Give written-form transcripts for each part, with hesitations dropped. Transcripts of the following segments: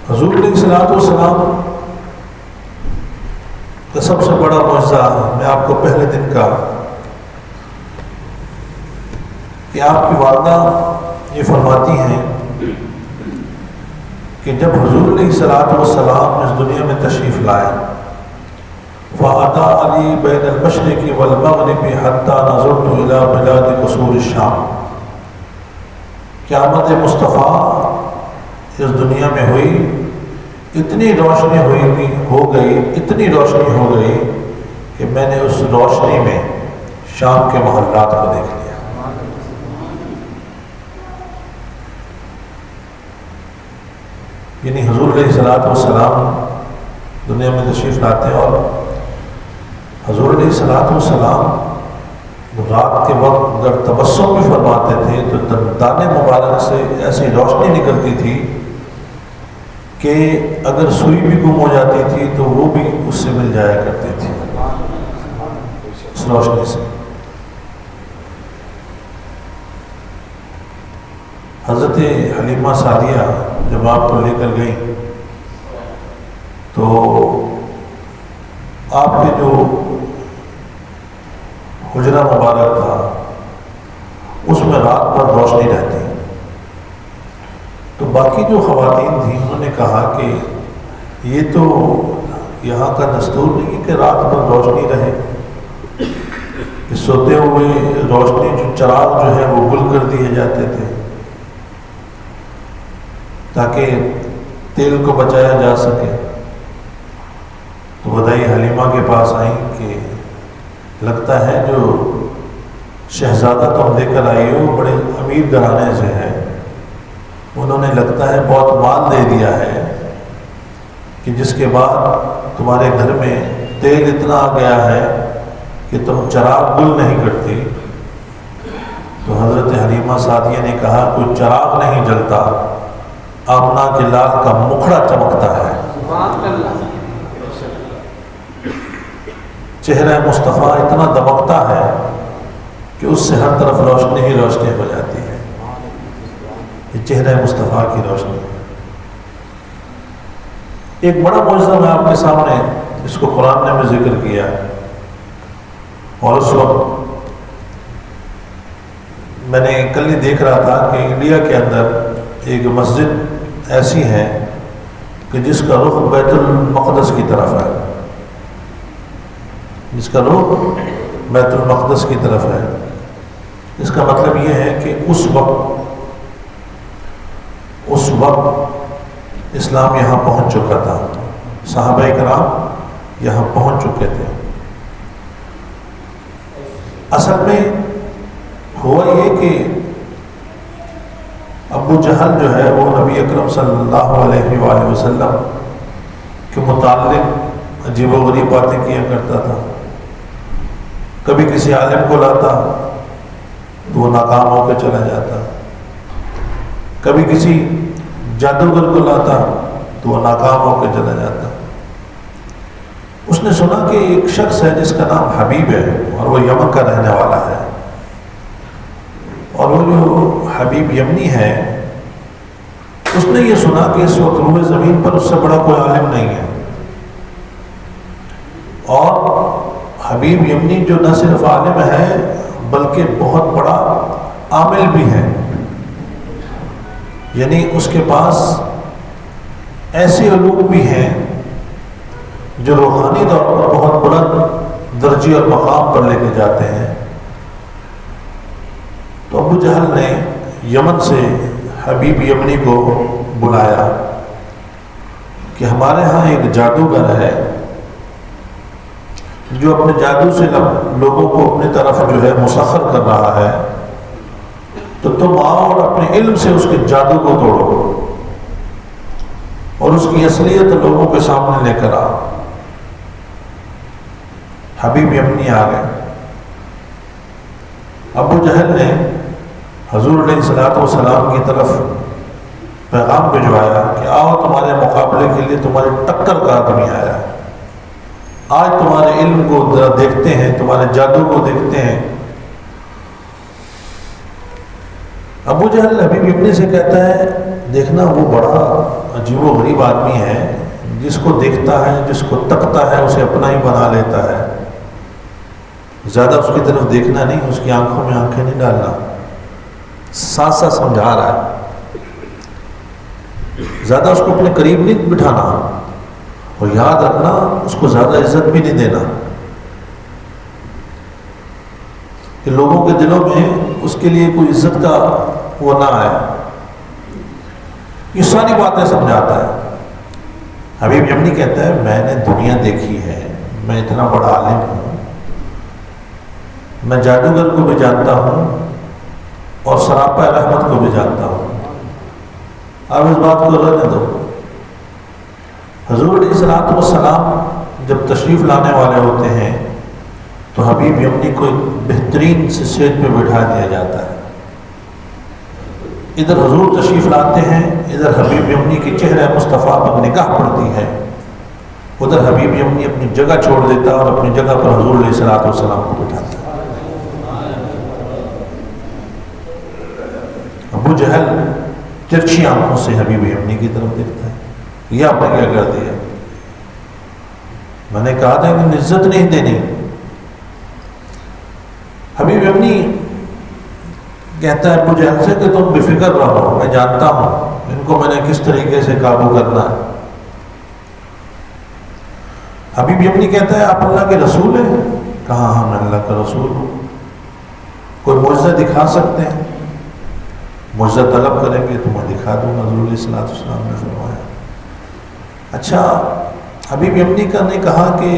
حضور علیہ الصلوۃ والسلام کا سب سے بڑا معجزہ میں آپ کو پہلے دن کا کہ آپ کی والدہ یہ فرماتی ہیں کہ جب حضور علیہ الصلوۃ والسلام اس دنیا میں تشریف لائے فَأَضَاءَ لِي بَيْنَ الْمَشْرِقِ وَالْمَغْرِبِ حَتَّى نَظَرْتُ إِلَى بِلَادِ قُصُورِ الشَّامِ کہ آمد مصطفیٰ اس دنیا میں ہوئی، اتنی روشنی اتنی روشنی ہو گئی کہ میں نے اس روشنی میں شام کے محلات کو دیکھ لیا۔ یعنی حضور علیہ الصلوۃ والسلام دنیا میں تشریف لاتے ہیں، اور حضور علیہ الصلوۃ والسلام رات کے وقت اگر تبسم بھی فرماتے تھے تو دانے مبارک سے ایسی روشنی نکلتی تھی کہ اگر سوئی بھی گم ہو جاتی تھی تو وہ بھی اس سے مل جایا کرتی تھی، اس روشنی سے۔ حضرت حلیمہ سعدیہ جب آپ کو لے کر گئی تو آپ کے جو حجرہ مبارک تھا اس میں رات بھر روشنی رہتی، تو باقی جو خواتین تھیں انہوں نے کہا کہ یہ تو یہاں کا دستور نہیں کہ رات بھر روشنی رہے، کہ سوتے ہوئے روشنی جو چراغ جو ہے وہ گل کر دیے جاتے تھے تاکہ تیل کو بچایا جا سکے۔ تو بدائی حلیمہ کے پاس آئیں کہ لگتا ہے جو شہزادہ تم لے کر آئی ہو بڑے امیر گھرانے سے ہے، انہوں نے لگتا ہے بہت مال دے دیا ہے کہ جس کے بعد تمہارے گھر میں تیل اتنا آ گیا ہے کہ تم چراغ گل نہیں کرتی۔ تو حضرت حلیمہ سعدیہ نے کہا کوئی چراغ نہیں جلتا، آمنہ کے لال کا مکھڑا چمکتا ہے۔ چہرہ مصطفیٰ اتنا دمکتا ہے کہ اس سے ہر طرف روشنی ہی روشنی ہو جاتی ہے، یہ چہرہ مصطفیٰ کی روشنی ہے۔ ایک بڑا معجزہ میں آپ کے سامنے اس کو قرآن نے میں ذکر کیا، اور اس وقت میں نے کل ہی دیکھ رہا تھا کہ انڈیا کے اندر ایک مسجد ایسی ہے کہ جس کا رخ بیت المقدس کی طرف ہے، جس کا رخ بیت المقدس کی طرف ہے۔ اس کا مطلب یہ ہے کہ اس وقت اسلام یہاں پہنچ چکا تھا، صحابہ کرام یہاں پہنچ چکے تھے۔ اصل میں ہوا یہ کہ ابو جہل جو ہے وہ نبی اکرم صلی اللہ علیہ وآلہ وسلم کے متعلق عجیب و غریب باتیں کیا کرتا تھا۔ کبھی کسی عالم کو لاتا تو وہ ناکام ہو کے چلا جاتا، کبھی کسی جادوگر کو لاتا تو وہ ناکام ہو کے چلا جاتا۔ اس نے سنا کہ ایک شخص ہے جس کا نام حبیب ہے اور وہ یمن کا رہنے والا ہے، اور وہ جو حبیب یمنی ہے اس نے یہ سنا کہ اس وقت روئے زمین پر اس سے بڑا کوئی عالم نہیں ہے، اور حبیب یمنی جو نہ صرف عالم ہے بلکہ بہت بڑا عامل بھی ہے، یعنی اس کے پاس ایسے علوم بھی ہیں جو روحانی طور پر بہت بلند درجے اور مقام پر لے کے جاتے ہیں۔ تو ابو جہل نے یمن سے حبیب یمنی کو بلایا کہ ہمارے ہاں ایک جادوگر ہے جو اپنے جادو سے لوگوں کو اپنی طرف جو ہے مسخر کر رہا ہے، تو تم آؤ اور اپنے علم سے اس کے جادو کو توڑو اور اس کی اصلیت لوگوں کے سامنے لے کر آؤ۔ حبیب یمنی آ گئے۔ ابو جہل نے حضور علیہ الصلوۃ والسلام کی طرف پیغام بھجوایا کہ آؤ تمہارے مقابلے کے لیے تمہاری ٹکر کا آدمی آیا ہے، آج تمہارے علم کو ذرا دیکھتے ہیں، تمہارے جادو کو دیکھتے ہیں۔ ابو جہل حبیب ابن سے کہتا ہے دیکھنا وہ بڑا عجیب و غریب آدمی ہے، جس کو دیکھتا ہے جس کو تکتا ہے اسے اپنا ہی بنا لیتا ہے، زیادہ اس کی طرف دیکھنا نہیں، اس کی آنکھوں میں آنکھیں نہیں ڈالنا، ساتھ ساتھ سمجھا رہا ہے، زیادہ اس کو اپنے قریب نہیں بٹھانا، اور یاد رکھنا اس کو زیادہ عزت بھی نہیں دینا کہ لوگوں کے دلوں میں اس کے لیے کوئی عزت کا وہ نہ آئے۔ یہ ساری باتیں سمجھاتا ہے۔ حبیب یمنی کہتا ہے میں نے دنیا دیکھی ہے، میں اتنا بڑا عالم ہوں، میں جادوگر کو بھی جانتا ہوں اور سراپا رحمت کو بھی جانتا ہوں، اب اس بات کو رہنے دو۔ حضور علیہ السلام جب تشریف لانے والے ہوتے ہیں تو حبیب یمنی کو ایک بہترین سے سیٹ پہ بٹھا دیا جاتا ہے، ادھر حضور تشریف لاتے ہیں، ادھر حبیب یمنی کی چہرہ مصطفیٰ پر نگاہ پڑتی ہے، ادھر حبیب یمنی اپنی جگہ چھوڑ دیتا ہے اور اپنی جگہ پر حضور علیہ السلام کو بٹھاتا ہے۔ ابو جہل ترچھی آنکھوں سے حبیب یمنی کی طرف دیکھتا ہے، یہ آپ نے کیا کر دیا؟ میں نے کہا تھا کہ عزت نہیں دینی۔ حبیب یمنی کہتا ہے ابو جہل سے کہ تم بے فکر رہو، میں جانتا ہوں ان کو میں نے کس طریقے سے قابو کرنا ہے۔ حبیب یمنی کہتا ہے آپ اللہ کے رسول ہیں؟ کہا ہاں میں اللہ کا رسول ہوں۔ کوئی معجزہ دکھا سکتے ہیں؟ معجزہ طلب کریں گے تو میں دکھا دوں گا، حضور علیہ السلام نے فرمایا۔ اچھا، حبیب یمنی کا نے کہا کہ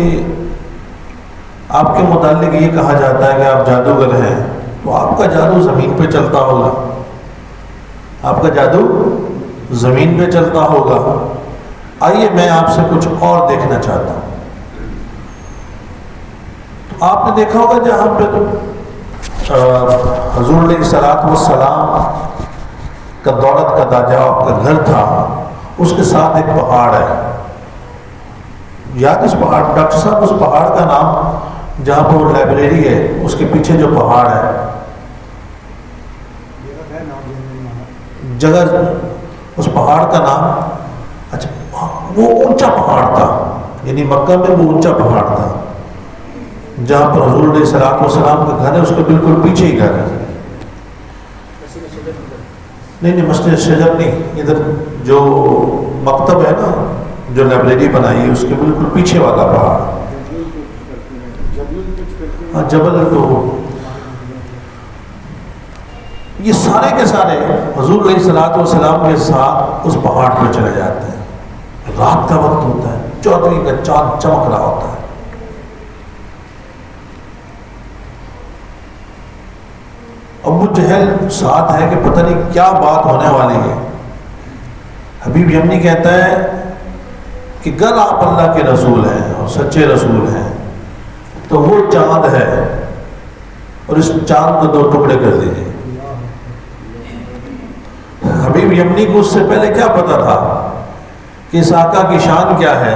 آپ کے متعلق یہ کہا جاتا ہے کہ آپ جادوگر ہیں، تو آپ کا جادو زمین پہ چلتا ہوگا، آپ کا جادو زمین پہ چلتا ہوگا، آئیے میں آپ سے کچھ اور دیکھنا چاہتا ہوں۔ تو آپ نے دیکھا ہوگا جہاں پہ حضور علیہ السلام کا دولت کا داجا آپ کا گھر تھا، اس کے ساتھ ایک پہاڑ ہے، یاد اس پہاڑ ڈاکٹر صاحب اس پہاڑ کا نام جہاں پہ وہ لائبریری ہے اس کے پیچھے جو پہاڑ ہے جگہ، اس پہاڑ کا نام، اچھا وہ اونچا پہاڑ تھا، یعنی مکہ میں وہ اونچا پہاڑ تھا جہاں پر حضور علیہ السلام کا گھر ہے، اس کے بالکل پیچھے ہی گھر ہے۔ نہیں مسجد شجر نہیں، ادھر جو مکتب ہے نا جو لائبریری بنائی ہے اس کے بالکل پیچھے والا پہاڑ، ہاں جبل، تو یہ سارے کے سارے حضور علیہ السلام کے ساتھ اس پہاڑ پہ چلے جاتے ہیں۔ رات کا وقت ہوتا ہے، 14ویں کا چاند چمک رہا ہوتا ہے، ابو جہل ساتھ ہے کہ پتہ نہیں کیا بات ہونے والی ہے۔ حبیب یمنی کہتا ہے کہ اگر آپ اللہ کے رسول ہیں اور سچے رسول ہیں تو وہ چاند ہے اور اس چاند کو 2 ٹکڑے کر دیجیے۔ حبیب یمنی کو اس سے پہلے کیا پتا تھا کہ اس آقا کی شان کیا ہے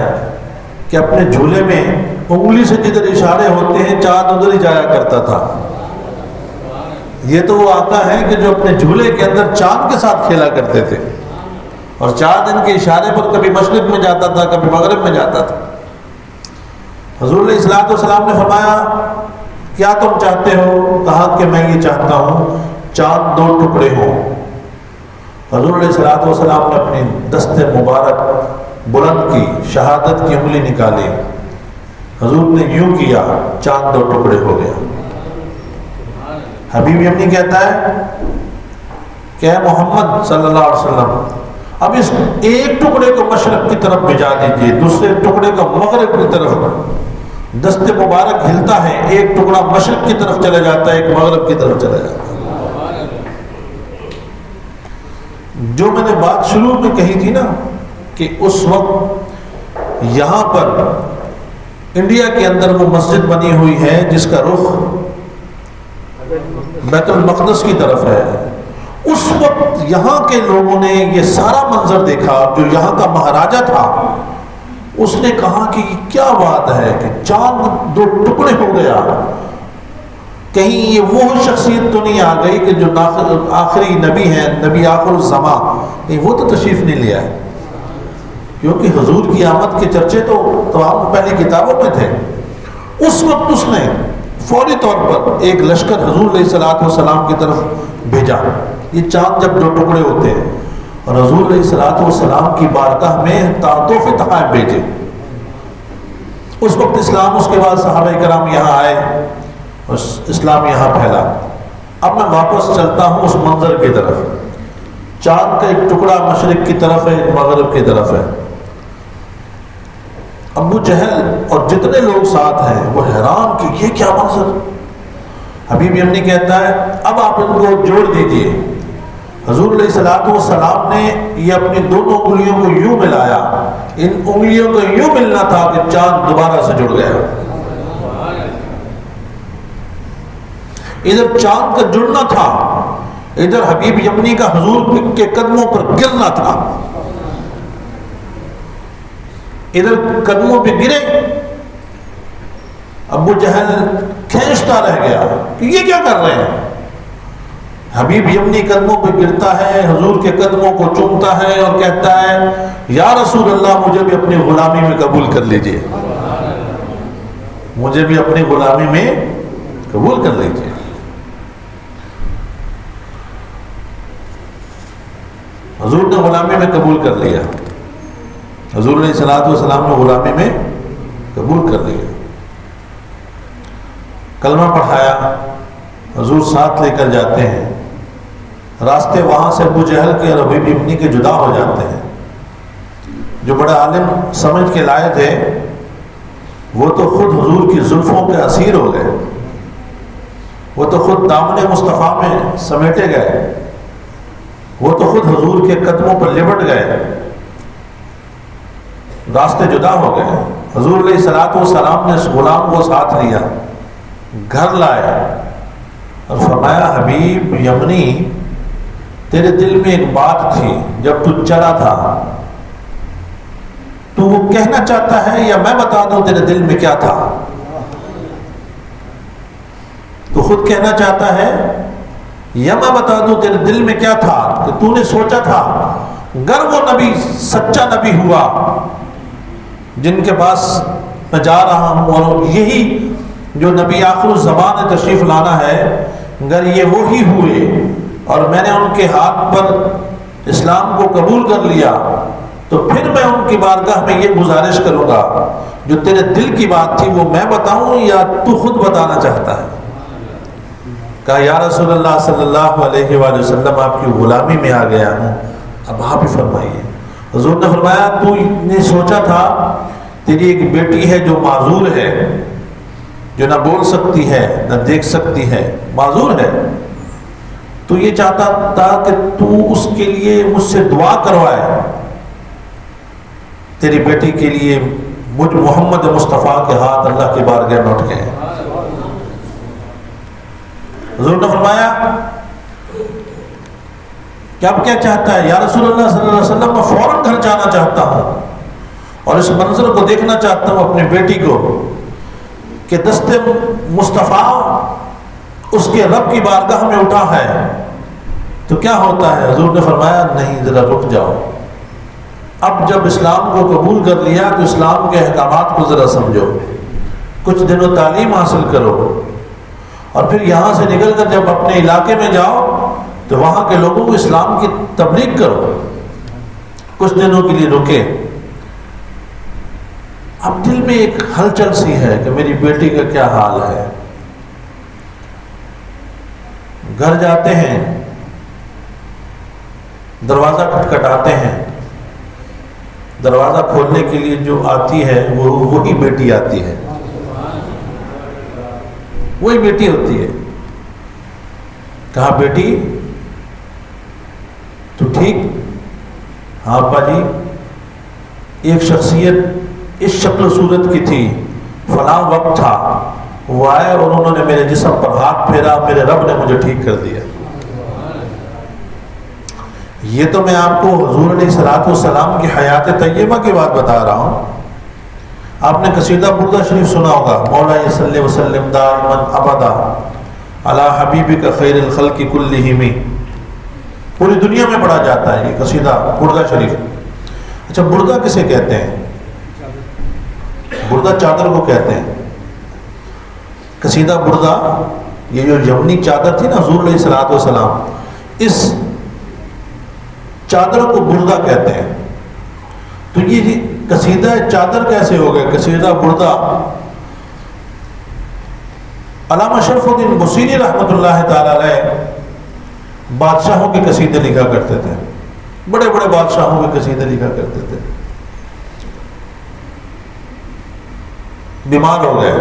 کہ اپنے جھولے میں انگلی سے جدھر اشارے ہوتے ہیں چاند ادھر ہی جایا کرتا تھا۔ یہ تو وہ آقا ہے کہ جو اپنے جھولے کے اندر چاند کے ساتھ کھیلا کرتے تھے، اور چاند ان کے اشارے پر کبھی مشرق میں جاتا تھا کبھی مغرب میں جاتا تھا۔ حضور علیہ السلام نے فرمایا کیا تم چاہتے ہو؟ کہا کہ میں یہ چاہتا ہوں چاند 2 ٹکڑے ہوں۔ حضور علیہ السلام نے اپنی دست مبارک بلند کی، شہادت کی انگلی نکالی، حضور نے یوں کیا، چاند 2 ٹکڑے ہو گیا۔ حبیب یمنی کہتا ہے کہ اے محمد صلی اللہ علیہ وسلم اب اس ایک ٹکڑے کو مشرق کی طرف بھیجا دیجیے، دوسرے ٹکڑے کو مغرب کی طرف۔ دست مبارک ہلتا ہے، ایک ٹکڑا مشرق کی طرف چلا جاتا ہے، ایک مغرب کی طرف چلا جاتا ہے۔ جو میں نے بات شروع میں کہی تھی نا کہ اس وقت یہاں پر انڈیا کے اندر وہ مسجد بنی ہوئی ہے جس کا رخ بیت المقدس کی طرف ہے، اس وقت یہاں کے لوگوں نے یہ سارا منظر دیکھا، جو یہاں کا مہاراجا تھا اس نے کہا کہ یہ کیا بات ہے کہ چاند 2 ٹکڑے ہو گیا، کہیں یہ وہ شخصیت تو نہیں آ گئی کہ جو آخری نبی ہے، نبی آخر الزمان، کہیں وہ تو تشریف نہیں لیا ہے۔ کیونکہ حضور کی آمد کے چرچے تو تمام پہلی کتابوں میں تھے. اس وقت اس نے فوری طور پر ایک لشکر حضور علیہ الصلوۃ والسلام کی طرف بھیجا. یہ چاند جب 2 ٹکڑے ہوتے ہیں، اور حضور علیہ الصلوۃ والسلام کی بارگاہ میں تحائف تحائف بھیجے. اس وقت اسلام، اس کے بعد صحابہ کرام یہاں آئے اور اسلام یہاں پھیلا. اب میں واپس چلتا ہوں اس منظر کی طرف. چاند کا ایک ٹکڑا مشرق کی طرف ہے، ایک مغرب کی طرف ہے. ابو جہل اور جتنے لوگ ساتھ ہیں وہ حیران کہ یہ کیا منظر. حبیب یمنی کہتا ہے اب آپ ان کو جوڑ دیجئے. حضور علیہ الصلوۃ والسلام نے یہ اپنی دونوں انگلیوں کو یوں ملایا، ان انگلیوں کو یوں ملنا تھا کہ چاند دوبارہ سے جڑ گیا. ادھر چاند کا جڑنا تھا، ادھر حبیب یمنی کا حضور کے قدموں پر گرنا تھا. ادھر قدموں پہ گرے، ابو جہل کھینچتا رہ گیا کہ یہ کیا کر رہے ہیں. حبیب یمنی قدموں پہ گرتا ہے، حضور کے قدموں کو چومتا ہے اور کہتا ہے یا رسول اللہ مجھے بھی اپنی غلامی میں قبول کر لیجئے، مجھے بھی اپنی غلامی میں قبول کر لیجئے. حضور نے غلامی میں قبول کر لیا. حضور علیہ الصلوۃ والسلام نے غلامی میں قبول کر لیا. کلمہ پڑھایا، حضور ساتھ لے کر جاتے ہیں. راستے وہاں سے ابو جہل کے اور حبیب یمنی کے جدا ہو جاتے ہیں. جو بڑا عالم سمجھ کے لائے تھے وہ تو خود حضور کی زلفوں کے اسیر ہو گئے، وہ تو خود دامن مصطفیٰ میں سمیٹے گئے، وہ تو خود حضور کے قدموں پر لپٹ گئے. راستے جدا ہو گئے. حضور علیہ الصلوۃ والسلام نے اس غلام کو ساتھ لیا، گھر لائے اور فرمایا حبیب یمنی تیرے دل میں ایک بات تھی جب تو چلا تھا، تو وہ کہنا چاہتا ہے یا میں بتا دوں تیرے دل میں کیا تھا؟ تو خود کہنا چاہتا ہے یا میں بتا دوں تیرے دل میں کیا تھا کہ تو نے سوچا تھا گر وہ نبی سچا نبی ہوا جن کے پاس میں جا رہا ہوں، اور یہی جو نبی آخر الزمان تشریف لانا ہے، اگر یہ وہی ہوئے اور میں نے ان کے ہاتھ پر اسلام کو قبول کر لیا تو پھر میں ان کی بارگاہ میں یہ گزارش کروں گا جو تیرے دل کی بات تھی وہ میں بتاؤں یا تو خود بتانا چاہتا ہے؟ کہا یا رسول اللہ صلی اللہ علیہ وآلہ وسلم آپ کی غلامی میں آ گیا ہوں، اب آپ ہی فرمائیے. حضور نے فرمایا تو نے سوچا تھا تیری ایک بیٹی ہے جو معذور ہے، جو نہ بول سکتی ہے نہ دیکھ سکتی ہے، معذور ہے. تو یہ چاہتا تھا کہ تو اس کے لیے مجھ سے دعا کروائے، تیری بیٹی کے لیے. مجھ محمد مصطفیٰ کے ہاتھ اللہ کی بارگاہ میں اٹھ گئے. حضور نے فرمایا کہ اب کیا چاہتا ہے؟ یا رسول اللہ صلی اللہ علیہ وسلم میں فوراً گھر جانا چاہتا ہوں اور اس منظر کو دیکھنا چاہتا ہوں اپنی بیٹی کو کہ دست مصطفیٰ اس کے رب کی بارگاہ میں اٹھا ہے تو کیا ہوتا ہے؟ حضور نے فرمایا نہیں، ذرا رک جاؤ. اب جب اسلام کو قبول کر لیا تو اسلام کے احکامات کو ذرا سمجھو، کچھ دنوں تعلیم حاصل کرو، اور پھر یہاں سے نکل کر جب اپنے علاقے میں جاؤ تو وہاں کے لوگوں کو اسلام کی تبلیغ کرو. کچھ دنوں کے لیے رکے. اب دل میں ایک ہلچل سی ہے کہ میری بیٹی کا کیا حال ہے. گھر جاتے ہیں، دروازہ کھٹکھٹاتے ہیں. دروازہ کھولنے کے لیے جو آتی ہے وہی بیٹی آتی ہے، وہی بیٹی ہوتی ہے. کہا بیٹی تو ٹھیک؟ ہاں ابا جی، ایک شخصیت اس شکل و صورت کی تھی، فلاں وقت تھا، وہ آئے اور انہوں نے میرے جسم پر ہاتھ پھیرا، میرے رب نے مجھے ٹھیک کر دیا. یہ تو میں آپ کو حضور علیہ الصلوۃ والسلام کی حیات طیبہ کی بات بتا رہا ہوں. آپ نے قصیدہ بردہ شریف سنا ہوگا، مولا صلی وسلم دائما ابدا علی حبیبک خیر الخلق کلہم. پوری دنیا میں پڑھا جاتا ہے یہ قصیدہ بردہ شریف. اچھا بردہ کسے کہتے ہیں؟ بردہ چادر کو کہتے ہیں. قصیدہ بردہ، یہ جو یمنی چادر تھی نا حضور علیہ الصلوۃ والسلام، اس چادر کو بردہ کہتے ہیں. تو یہ قصیدہ چادر کیسے ہو گیا قصیدہ بردہ؟ علامہ شرف الدین بصیری رحمۃ اللہ تعالی علیہ بادشاہوں کے قصیدے لکھا کرتے تھے، بڑے بڑے بادشاہوں کے قصیدے لکھا کرتے تھے. بیمار ہو گئے،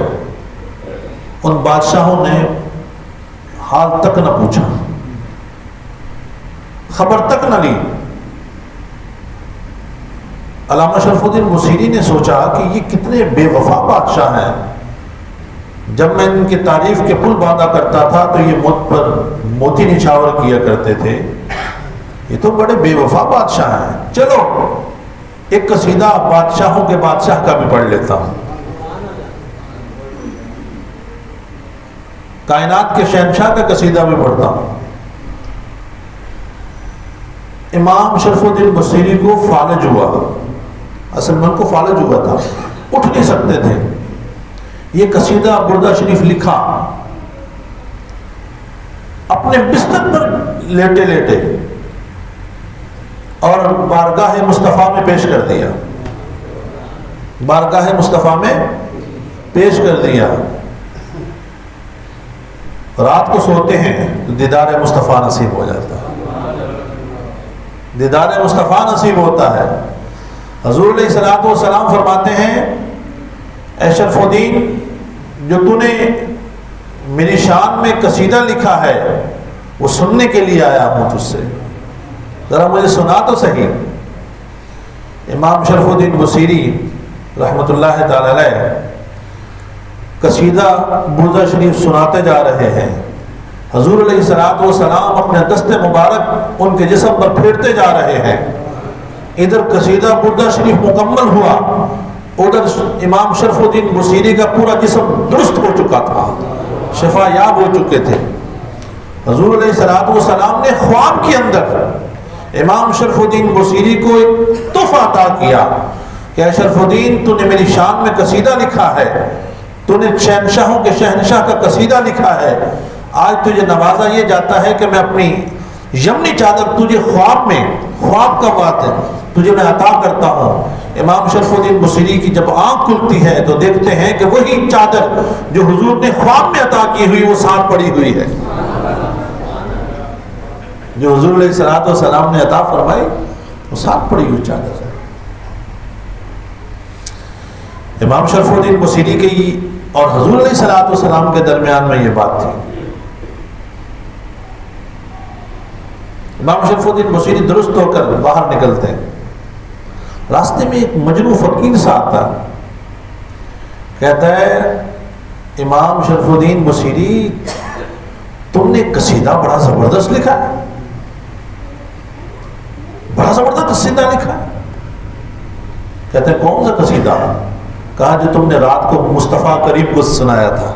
ان بادشاہوں نے حال تک نہ پوچھا، خبر تک نہ لی. علامہ شرف الدین بصیری نے سوچا کہ یہ کتنے بے وفا بادشاہ ہیں، جب میں ان کی تعریف کے پل باندھا کرتا تھا تو یہ مجھ پر موتی نچھاور کیا کرتے تھے، یہ تو بڑے بے وفا بادشاہ ہیں، چلو ایک قصیدہ بادشاہوں کے بادشاہ کا بھی پڑھ لیتا ہوں، کائنات کے شہنشاہ کا قصیدہ بھی پڑھتا ہوں. امام شرف الدین بصیری کو فالج ہوا، اصل میں ان کو فالج ہوا تھا، اٹھ نہیں سکتے تھے. یہ قصیدہ بردہ شریف لکھا اپنے بستر پر لیٹے لیٹے اور بارگاہ مصطفیٰ میں پیش کر دیا، بارگاہ مصطفیٰ میں پیش کر دیا. رات کو سوتے ہیں تو دیدار مصطفیٰ نصیب ہو جاتا ہے، دیدار مصطفیٰ نصیب ہوتا ہے. حضور علیہ الصلوۃ والسلام فرماتے ہیں اے شرف الدین، جو تو نے میری شان میں قصیدہ لکھا ہے وہ سننے کے لیے آیا ہوں تجھ سے، ذرا مجھے سنا تو صحیح. امام شرف الدین بصیری رحمۃ اللہ تعالی علیہ قصیدہ بردہ شریف سناتے جا رہے ہیں. حضور علیہ الصلوۃ والسلام اپنے دست مبارک ان کے جسم پر پھیرتے جا رہے ہیں. ادھر قصیدہ بردہ شریف مکمل ہوا، ادھر امام شرف الدین بصیری کا پورا جسم درست ہو چکا تھا، شفا یاب ہو چکے تھے. حضور علیہ الصلوۃ والسلام نے خواب کے اندر امام شرف الدین بصیری کو ایک تحفہ عطا کیا کہ اے شرف الدین، تو نے میری شان میں قصیدہ لکھا ہے، تو نے شہنشاہوں کے شہنشاہ کا قصیدہ لکھا ہے، آج تجھے نوازا یہ جاتا ہے کہ میں اپنی یمنی چادر تجھے خواب میں، خواب کا بات ہے، تجھے میں عطا کرتا ہوں. امام شرف الدین بصیری کی جب آنکھ کھلتی ہے تو دیکھتے ہیں کہ وہی چادر جو حضور نے خواب میں عطا کی ہوئی وہ ساتھ پڑی ہوئی ہے، جو حضور علیہ الصلوۃ والسلام نے عطا فرمائی وہ ساتھ پڑی ہوئی چادر ہے. امام شرف الدین بصیری کی اور حضور علیہ الصلوۃ والسلام کے درمیان میں یہ بات تھی. امام شرف الدین بصیری درست ہو کر باہر نکلتے ہیں، راستے میں ایک مجنون فقیر سا آتا، کہتا ہے امام شرف الدین بصیری، تم نے قصیدہ بڑا زبردست لکھا ہے، بڑا زبردست قصیدہ لکھا ہے. کہتے ہیں کون سا قصیدہ؟ کہا جو تم نے رات کو مصطفیٰ کریم کو سنایا تھا.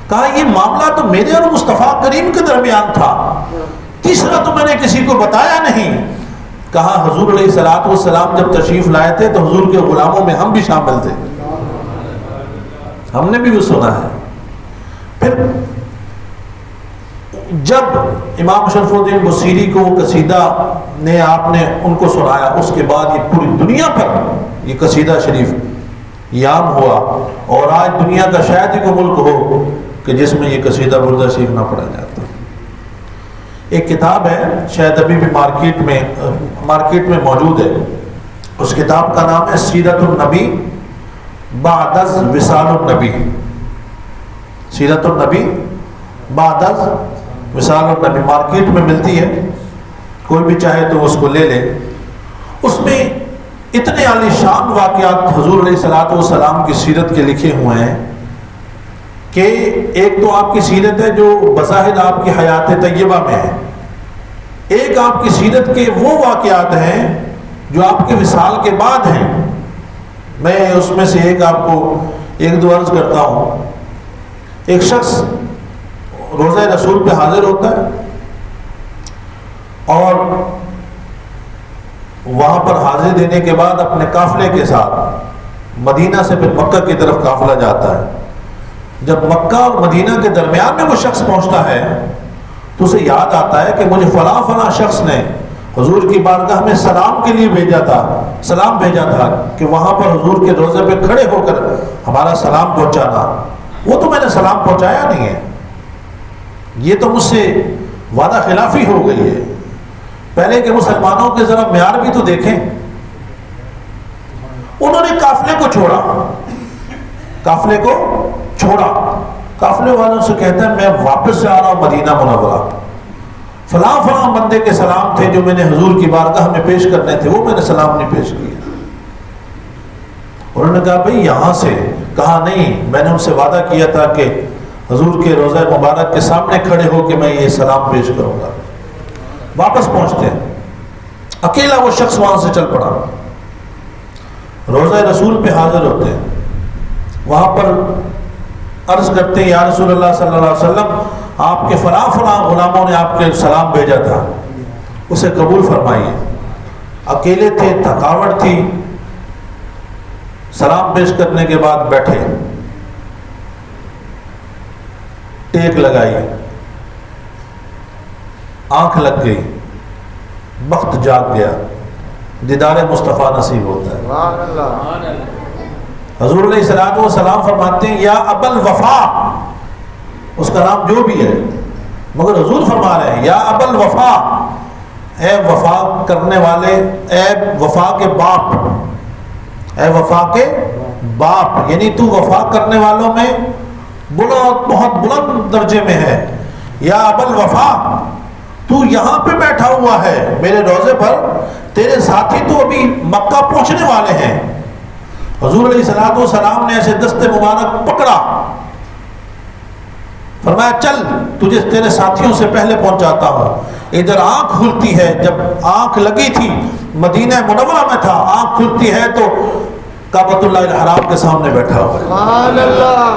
کہا یہ معاملہ تو میرے اور مصطفیٰ کریم کے درمیان تھا، تیسرا تو میں نے کسی کو بتایا نہیں. کہا حضور علیہ الصلوۃ والسلام جب تشریف لائے تھے تو حضور کے غلاموں میں ہم بھی شامل تھے، ہم نے بھی وہ سنا ہے. پھر جب امام شرف الدین بصیری کو وہ قصیدہ نے آپ نے ان کو سنایا، اس کے بعد یہ پوری دنیا پر یہ قصیدہ شریف یہ عام ہوا، اور آج دنیا کا شاید ہی کوئی ملک ہو کہ جس میں یہ قصیدہ بردہ شریف نہ پڑھا جاتا. ایک کتاب ہے شاید ابھی بھی مارکیٹ میں موجود ہے، اس کتاب کا نام ہے سیرت النبی بعد از وصال النبی، سیرت النبی بعد از وصال النبی، مارکیٹ میں ملتی ہے، کوئی بھی چاہے تو اس کو لے لے. اس میں اتنے عالی شان واقعات حضور علیہ الصلوۃ والسلام کی سیرت کے لکھے ہوئے ہیں کہ ایک تو آپ کی سیرت ہے جو بظاہر آپ کی حیات طیبہ میں ہے، ایک آپ کی سیرت کے وہ واقعات ہیں جو آپ کے وصال کے بعد ہیں. میں اس میں سے ایک آپ کو ایک دو عرض کرتا ہوں. ایک شخص روزہ رسول پہ حاضر ہوتا ہے اور وہاں پر حاضری دینے کے بعد اپنے قافلے کے ساتھ مدینہ سے پھر مکہ کی طرف قافلہ جاتا ہے. جب مکہ اور مدینہ کے درمیان میں وہ شخص پہنچتا ہے تو اسے یاد آتا ہے کہ مجھے فلاں فلاں شخص نے حضور کی بارگاہ میں سلام کے لیے بھیجا تھا کہ وہاں پر حضور کے روضے پہ کھڑے ہو کر ہمارا سلام پہنچانا. وہ تو میں نے سلام پہنچایا نہیں ہے. یہ تو مجھ سے وعدہ خلافی ہو گئی ہے. پہلے کہ مسلمانوں کے ذرا معیار بھی تو دیکھیں. انہوں نے قافلے کو چھوڑا. قافلے والوں سے کہتا ہے میں واپس جا رہا ہوں مدینہ منورہ. فلاں بندے کے سلام تھے جو میں نے حضور کی بارگاہ میں پیش کرنے تھے, وہ میں نے سلام نہیں پیش کیے. انہوں نے کہا بھئی یہاں سے. کہا نہیں, میں نے ان سے وعدہ کیا تھا کہ حضور کے روضہ مبارک کے سامنے کھڑے ہو کے میں یہ سلام پیش کروں گا. واپس پہنچتے ہیں, اکیلا وہ شخص وہاں سے چل پڑا. روضہ رسول پہ حاضر ہوتے ہیں. وہاں پر عرض کرتے ہیں یا رسول اللہ صلی اللہ علیہ وسلم, آپ کے فلاں غلاموں نے آپ کے سلام بھیجا تھا, اسے قبول فرمائیے. اکیلے تھے, تھکاوٹ تھی. سلام پیش کرنے کے بعد بیٹھے, ٹیک لگائی, آنکھ لگ گئی, وقت جاگ گیا, دیدار مصطفیٰ نصیب ہوتا ہے. حضور علیہ الصلوۃ والسلام فرماتے ہیں یا ابا الوفا, اس کا نام جو بھی ہے, مگر حضور فرما رہے ہیں یا ابا الوفا, اے وفا کرنے والے, اے وفا کے باپ, اے وفا کے باپ. یعنی تو وفا کرنے والوں میں بہت بلند درجے میں ہے. یا ابا الوفا, تو یہاں پہ بیٹھا ہوا ہے میرے روضے پر, تیرے ساتھی تو ابھی مکہ پہنچنے والے ہیں. حضور علیہ الصلوۃ والسلام نے ایسے دست مبارک پکڑا, فرمایا چل تجھے تیرے ساتھیوں سے پہلے پہنچاتا ہوں. ادھر آنکھ کھلتی ہے, جب آنکھ لگی تھی مدینہ منورہ میں تھا, آنکھ کھلتی ہے تو کعبۃ اللہ الحرام کے سامنے بیٹھا ہوا ہے. سبحان اللہ.